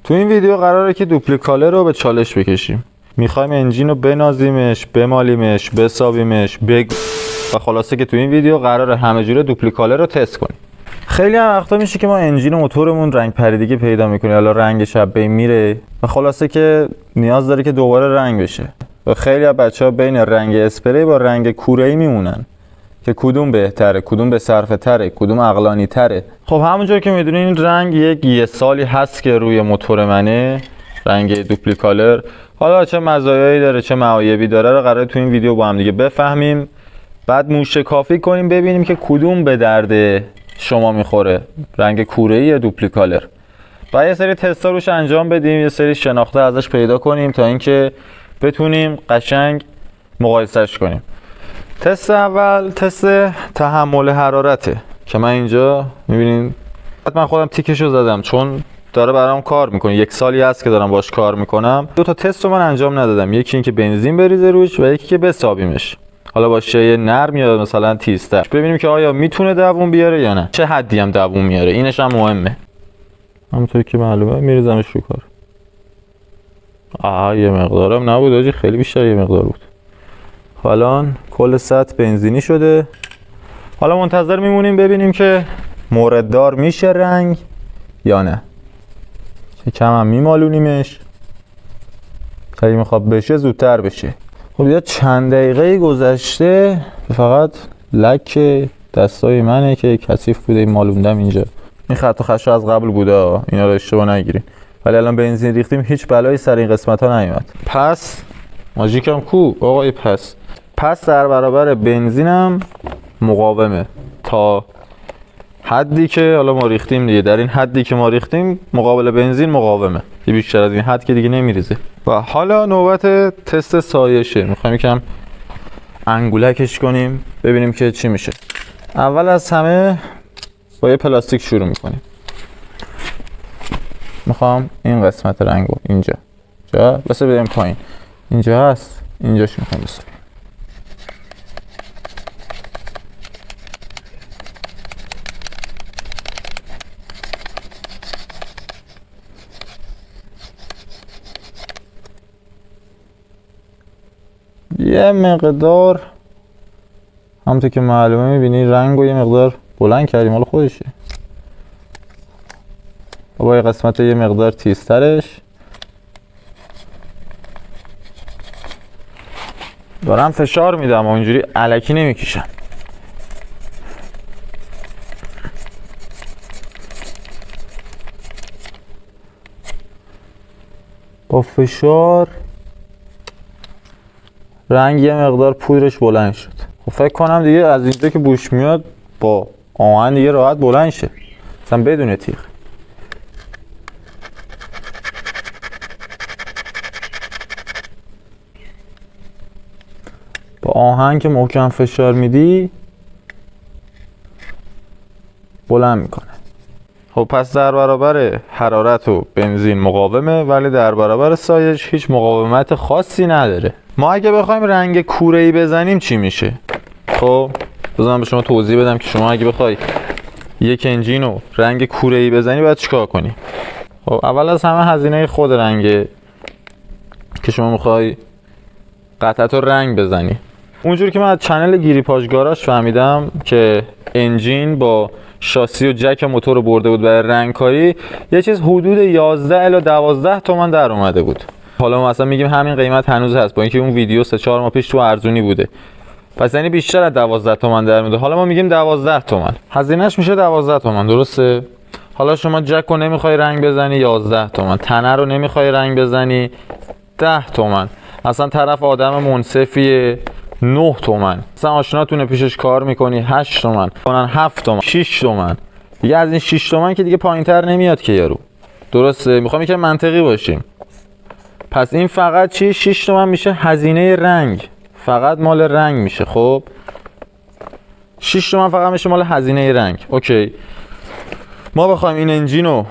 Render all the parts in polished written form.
تو این ویدیو قراره که دوپلیکالر رو به چالش بکشیم. میخوایم انجین رو بنازیمش، بمالیمش، بسابیمش، و خلاصه که تو این ویدیو قراره همه جوره دوپلیکالر رو تست کنیم. خیلی هم وقتا میشه که ما انجین و موتورمون رنگ پریدگی پیدا میکنه، حالا رنگش از بین میره و خلاصه که نیاز داره که دوباره رنگ بشه. و خیلی از بچه‌ها بین رنگ اسپری با رنگ کوره‌ای میمونن که کدوم بهتره، کدوم به صرفه تره، کدوم عقلانی تره. خب همونجور که میدونین این رنگ یه سالی هست که روی موتور منه، رنگ دوپلیکالر. حالا چه مزایایی داره چه معایبی داره رو قراره تو این ویدیو با هم دیگه بفهمیم، بعد موشکافی کنیم ببینیم که کدوم به درد شما میخوره، رنگ کوره‌ای یا دوپلیکالر. و یه سری تستا روش انجام بدیم، یه سری شناخته ازش پیدا کنیم تا اینکه بتونیم قشنگ مقایسهش کنیم. تست اول تست تحمل حرارته که من اینجا میبینین من خودم تیکشو زدم چون داره برام کار میکنه. 1 سالی هست که دارم باش کار میکنم. 2 تا تست رو من انجام ندادم، یکی این که بنزین بریزه روش و یکی که بسابیمش، حالا با شیء نرم یا مثلا تیزتر، ببینیم که آیا میتونه دووم بیاره یا نه، چه حدی هم دووم میاره. اینش هم مهمه. همونطوری که معلومه میریزمش رو کار. یه مقدارم نبود آجی، خیلی بیشتر یه مقدار بود. حالا کل سطح بنزینی شده. حالا منتظر میمونیم ببینیم که مورددار میشه رنگ یا نه. که کم هم میمالونیمش، اگه میخواد بشه زودتر بشه. خب یا چند دقیقه گذشته، فقط لک دستای منه که کثیف بوده مالوندم اینجا. این خط و خش از قبل بوده، اینا رو اشتباه نگیرین. ولی الان بنزین ریختیم، هیچ بلایی سر این قسمت ها نیومد. پس ماژیکم کو آقای پس در برابر بنزینم مقاومه تا حدی که حالا ما ریختیم دیگه. در این حدی که ما ریختیم مقابل بنزین مقاومه، بیشتر از این حد که دیگه نمیریزه. و حالا نوبت تست سایشه. میخوایم یکم انگولکش کنیم ببینیم که چی میشه. اول از همه با یه پلاستیک شروع میکنیم. میخوام این قسمت رنگو اینجا بس بدیم پایین، اینجا هست، اینجاش میخوام بسازیم. یه مقدار همونطور که معلومه میبینی رنگو یه مقدار بلند کردیم، حالا خودشه. با یه قسمت یه مقدار تیزترش دارم فشار میدم و اینجوری الکی نمیکشم. با فشار رنگ یه مقدار پودرش بلند شد. خب فکر کنم دیگه از اینجا که بوش میاد با آهن دیگه راحت بلند شه، مثلا بدون تیغ. با آهن که محکم فشار میدی بلند میکنه. خب پس در برابر حرارت و بنزین مقاومه، ولی در برابر سایش هیچ مقاومت خاصی نداره. ما اگه بخوایم رنگ کوره‌ای بزنیم چی میشه؟ خب بذارم به شما توضیح بدم که شما اگه بخوای یک انجین رو رنگ کوره‌ای بزنی باید چیکار کنی. خب اول از همه هزینه خود رنگ که شما میخوای قطعات رو رنگ بزنی. اونجوری که من از چنل گیریپاژ گاراژ فهمیدم که انجین با شاسی و جک موتور رو برده بود برای رنگ کاری، یه چیز حدود 11 الی 12 تومن در اومده بود. حالا ما اصلا میگیم همین قیمت هنوز هست، با اینکه اون ویدیو 3-4 ماه پیش تو ارزونی بوده، پس یعنی بیشتر از 12 تومن در میاد. حالا ما میگیم 12 تومن هزینهش میشه 12 تومن، درسته؟ حالا شما جک رو نمیخوای رنگ بزنی 11 تومن، تنه رو نمیخوای رنگ بزنی 10 تومن، اصلا طرف آدم منصفیه 9 تومن، اصلا آشناتونه پیشش کار میکنی 8 تومن، 7 تومن، 6 تومن. دیگه از این 6 تومن که دیگه پایینتر نمیاد که یارو، درسته؟ میخوام یکم منطقی باشیم. پس این فقط چی؟ 6 تومن میشه هزینه رنگ، فقط مال رنگ میشه. خب 6 تومن فقط میشه مال هزینه رنگ. اوکی، ما بخوایم این انجین رو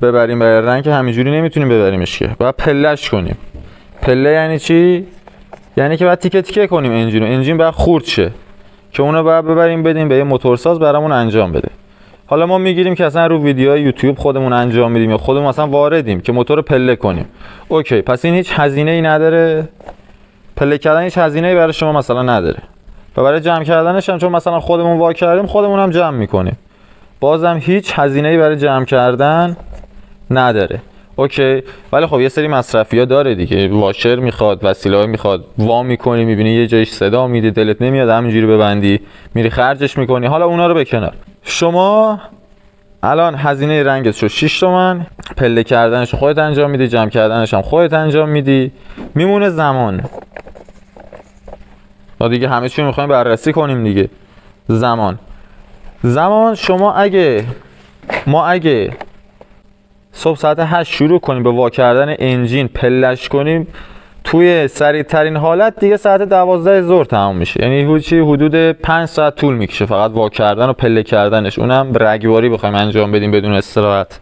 ببریم برای رنگ که همینجوری نمیتونیم ببریمش که، باید پله‌اش کنیم. پله یعنی چی؟ یعنی که باید تیکه تیکه کنیم انجین رو. انجین باید خورد شه که اونو باید ببریم بدیم به یه موتورساز برامون انجام بده. حالا ما میگیریم که اصلا رو ویدیوهای یوتیوب خودمون انجام میدیم یا خودمون اصلا واردیم که موتور رو پله کنیم. اوکی، پس این هیچ هزینه ای نداره. پله کردن هیچ هزینه ای برای شما مثلا نداره. و برای جمع کردنش هم چون مثلا خودمون وا کردیم خودمون هم جمع میکنیم. بازم هیچ هزینه ای برای جمع کردن نداره. اوکی، ولی خب یه سری مصرفی‌ها داره دیگه. واشر میخواد، وسیله میخواد، وا میکنی میبینی یه جایش صدا میده، دلت نمیاد همینجوری ببندی، میری خرجش میکنی. حالا اونا رو به کنار. شما الان هزینه رنگت شو 6 تومن، پله کردنش خودت انجام میدی، جمع کردنش هم خودت انجام میدی. میمونه زمان. ما دیگه همه چی میخوایم بررسی کنیم دیگه. زمان شما اگه صبح ساعت 8 شروع کنیم به وا کردن انجین، پلش کنیم، توی سریع ترین حالت دیگه ساعت 12 ظهر تمام میشه. یعنی حدود 5 ساعت طول میکشه فقط وا کردن و پله کردنش. اونم رگواری بخوایم انجام بدیم بدون استراحت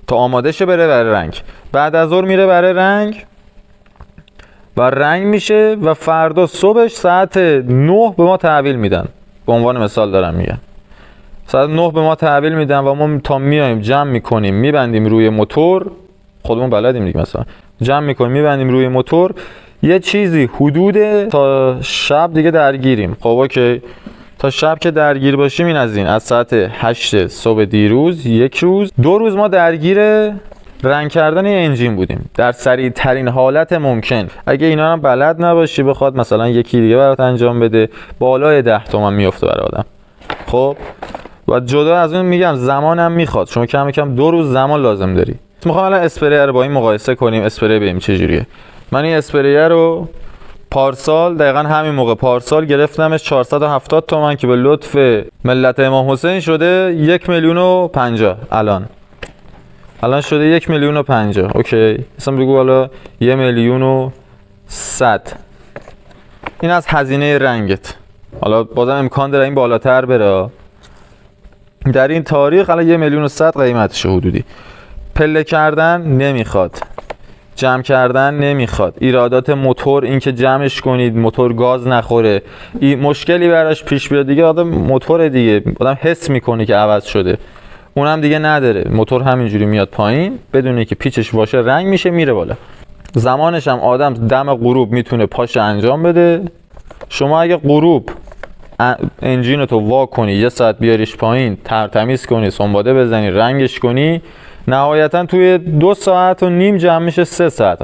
تا آماده شه بره برای رنگ. بعد از ظهر میره برای رنگ و رنگ میشه و فردا صبحش ساعت 9 به ما تحویل میدن. به عنوان مثال دارم میگم. ساعت 9 به ما تحویل میدن و ما تا میایم جمع میکنیم میبندیم روی موتور. خودمون بلدیم دیگه، مثلا جمع میکنیم میبندیم روی موتور. یه چیزی حدود تا شب دیگه درگیریم. خب اوکی، تا شب که درگیر باشیم این از این. از ساعت 8 صبح دیروز یک روز 2 روز ما درگیر رنگ کردن انجین بودیم در سریع ترین حالت ممکن. اگه اینا هم بلد نباشی بخواد مثلا یکی دیگه برات انجام بده، بالای 10 تومن میفته برای آدم. خب و جدا از اون میگم زمانم میخواد. شما کم کم 2 روز زمان لازم داری. میخوام الان اسپری رو با این مقایسه کنیم. اسپری ببینیم چجوریه. من این اسپری رو پارسال دقیقاً همین موقع پارسال گرفتمش 470 تومن که به لطف ملت امام حسین شده 1,050,000 الان شده 1,050,000. اوکی، مثلا بگو حالا 1,100,000. این از هزینه رنگت. حالا بازم امکان داره این بالاتر بره. در این تاریخ الان 1,100,000 قیمتشه حدودی. پله کردن نمیخواد، جمع کردن نمیخواد، ایرادات موتور، این که جمعش کنید موتور گاز نخوره، مشکلی براش پیش بیاد دیگه، آدم موتور دیگه آدم حس میکنه که عوض شده، اونم دیگه نداره. موتور همینجوری میاد پایین بدون که پیچش واشه، رنگ میشه میره بالا. زمانش هم آدم دم غروب میتونه پاش انجام بده. شما اگه غروب انجین تو وا کنی، یه ساعت بیاریش پایین، تمیز کنی، سنباده بزنی، رنگش کنی، نهایتا توی 2 ساعت و نیم جمع میشه 3 ساعت.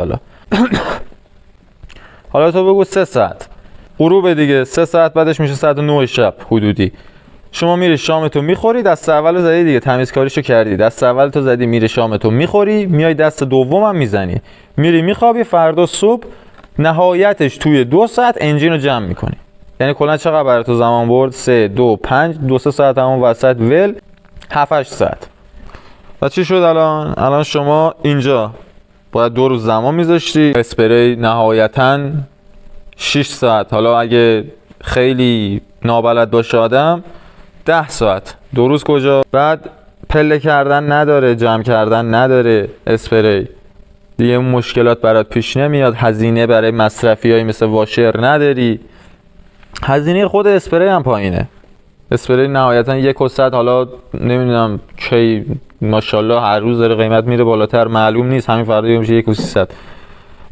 حالا تو بگو 3 ساعت غروب دیگه، 3 ساعت بعدش میشه ساعت 9 شب حدودی. شما میری شامتو میخوری، دست اولو زدی دیگه، تمیزکاریشو کردی، دست اول تو زدی، میری شامتو میخوری، میای دست دومم میزنی، میری میخوابی، فردا صبح نهایتش توی 2 ساعت انجینو جمع میکنی. یعنی کلا چقدر برای تو زمان برد؟ 3 2 5 2 3 ساعت همون وسط ول 7 8 ساعت. و چی شد الان شما اینجا باید 2 روز زمان میذاشتی. اسپری نهایتاً 6 ساعت، حالا اگه خیلی نابلد باشه آدم 10 ساعت. 2 روز کجا؟ بعد پله کردن نداره، جمع کردن نداره، اسپری دیگه مشکلات برات پیش نمیاد. هزینه برای مصرفی های مثل واشر نداری. هزینه خود اسپری هم پایینه. اسپری نهایتا 1,100,000. حالا نمیدونم کی ماشاءالله هر روز داره قیمت میره بالاتر، معلوم نیست، همین فردا میشه 1,300,000.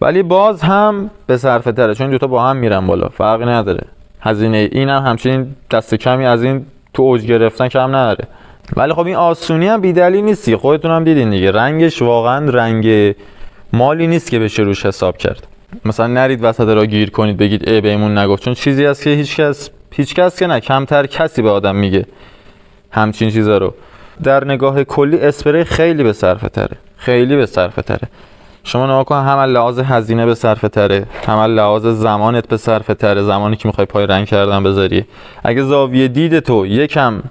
ولی باز هم به صرفه تره، چون دوتا با هم میرن بالا، فرقی نداره. هزینه این هم همچنین دست کمی از این تو اوج گرفتن کم نداره. ولی خب این آسونی هم بیدلی نیستی، خودتون هم دیدین دیگه. رنگش واقعا رنگ مالی نیست که بشه روش حساب کرد. مثلا نرید وسط را گیر کنید بگید ای بهمون نگفت، چون چیزی هست که هیچ کس که نه، کمتر کسی به آدم میگه همچین چیزا رو. در نگاه کلی اسپری خیلی به صرفه تره. شما نگاه کن، هم لحاظ هزینه به صرفه تره، هم لحاظ زمانت به صرفه تره، زمانی که میخوای پای رنگ کردن بذاری. اگه زاویه دید تو یکم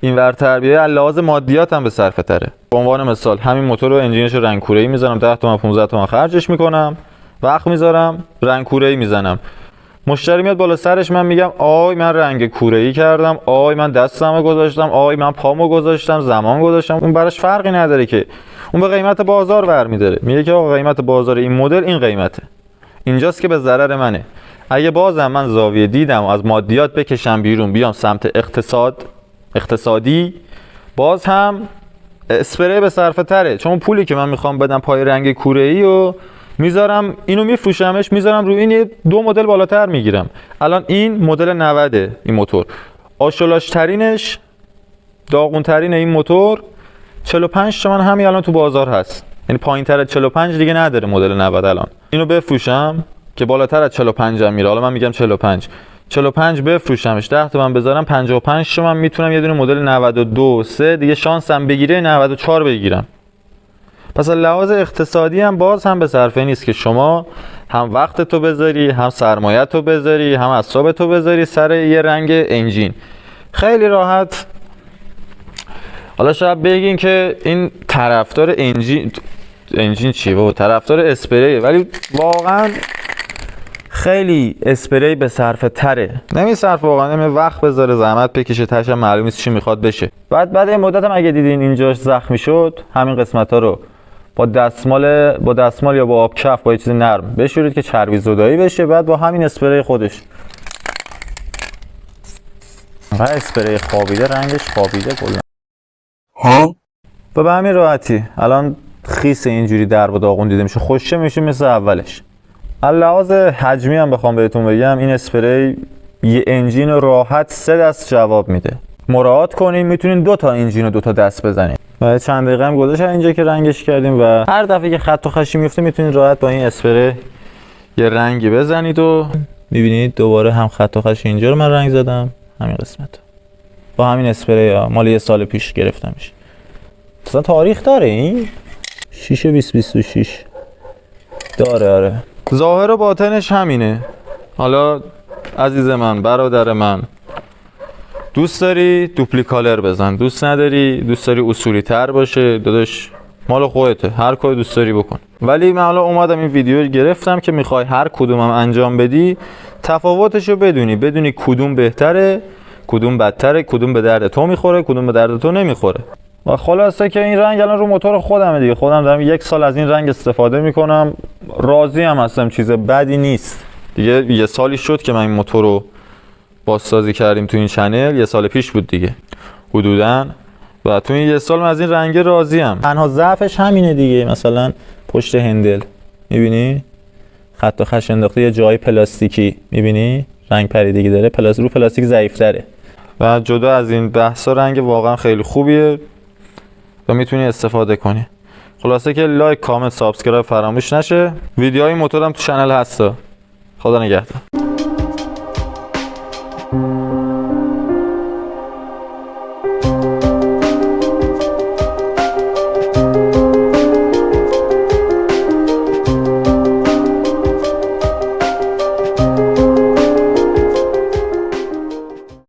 اینورتر بیای، لحاظ مادیات هم به صرفه تره. به عنوان مثال همین موتور رو انجینش رنگ کوره‌ای میذارم، 10 تومن 15 تومن خرجش میکنم، وقت میذارم رنگ کوره‌ای میزنم. مشتری میاد بالا سرش، من میگم آی من رنگ کوره‌ای کردم، آی من دستمو گذاشتم، آی من پامو گذاشتم، زمان گذاشتم. اون براش فرقی نداره که، اون به قیمت بازار برمی‌داره. میگه که آقا قیمت بازار این مدل این قیمته. اینجاست که به ضرر منه. اگه بازم من زاویه دیدم از مادیات بکشم بیرون، بیام سمت اقتصادی، باز هم اسپری به صرفه تره، چون پولی که من میخوام بدم پای رنگ کوره‌ای و میذارم اینو میفروشمش، میذارم روی این 2 مدل بالاتر میگیرم. الان این مدل 90 این موتور، آشولاش ترینش، داغون ترین این موتور 45 تومن همین الان تو بازار هست، یعنی پایین تر از 45 دیگه نداره مدل 90. الان اینو بفروشم که بالاتر از 45 هم میره، حالا من میگم 45 بفروشمش 10 تومن بذارم 55 تومن میتونم یه دونه مدل 92 3 دیگه شانسم بگیره 94 بگیرم. پس لحاظ اقتصادی هم باز هم به صرفه نیست که شما هم وقت تو بذاری، هم سرمایت تو بذاری، هم اعصاب تو بذاری سر یه رنگ انجین. خیلی راحت. حالا شاید بگین که این طرفدار انجین چیه بابا، طرفدار اسپری، ولی واقعا خیلی اسپری به صرفه تره. نمیصرف واقعا، نمی وقت بذاره زحمت بکشه، تاشم معلوم نیست چی میخواد بشه. بعد این مدت هم اگه دیدین اینجاش زخمی شد، همین قسمت ها رو با دستمال یا با آب کف با یه چیز نرم بشورید که چربی زدایی بشه، بعد با همین اسپری خودش و اسپری خوابیده، رنگش خوابیده کلا ها. و به همین راحتی الان خیس اینجوری درب و داغون دیده میشه، خوشه میشه مثل اولش. لحاظ حجمی هم بخوام بهتون بگم، این اسپری یه انجین راحت 3 دست جواب میده. مراعات کنین، میتونین 2 تا انجین و 2 تا دست بزنین. و چند دقیقه هم گذاشت اینجا که رنگش کردیم و هر دفعه که خط و خشی میفته میتونید راحت با این اسپری یه رنگی بزنید و میبینید دوباره هم خط و خشی اینجا رو من رنگ زدم، همین قسمت با همین اسپری ها مال 1 سال پیش گرفتمش. مثلا تاریخ داره این 6/2026 داره. آره ظاهر و باطنش همینه. حالا عزیز من، برادر من، دوست داری دوپلیکالر بزن، دوست نداری، دوست داری اصولی تر باشه، داداش مال خودته، هر کاری دوست داری بکن. ولی من حالا اومدم این ویدیو رو گرفتم که میخوای هر کدومم انجام بدی تفاوتشو بدونی کدوم بهتره، کدوم بدتره، کدوم به درد تو میخوره، کدوم به درد تو نمیخوره. و خلاصه که این رنگ الان رو موتور خودمه دیگه، خودم دارم 1 سال از این رنگ استفاده میکنم، راضی هم هستم، چیز بدی نیست دیگه. 1 سالی شد که من این موتور رو بازسازی کردیم تو این چنل، 1 سال پیش بود دیگه حدوداً، و تو این 1 سال من از این رنگ راضی ام. تنها ضعفش همینه دیگه، مثلا پشت هندل میبینی خط و خش انداخته، یه جای پلاستیکی میبینی رنگ پریدگی داره، رو پلاستیک ضعیف‌تره. و جدا از این بحثا رنگ واقعا خیلی خوبیه و میتونی استفاده کنی. خلاصه که لایک، کامنت، سابسکرایب فراموش نشه. ویدیوهای موتورم تو چنل هستا. خدا نگهدار.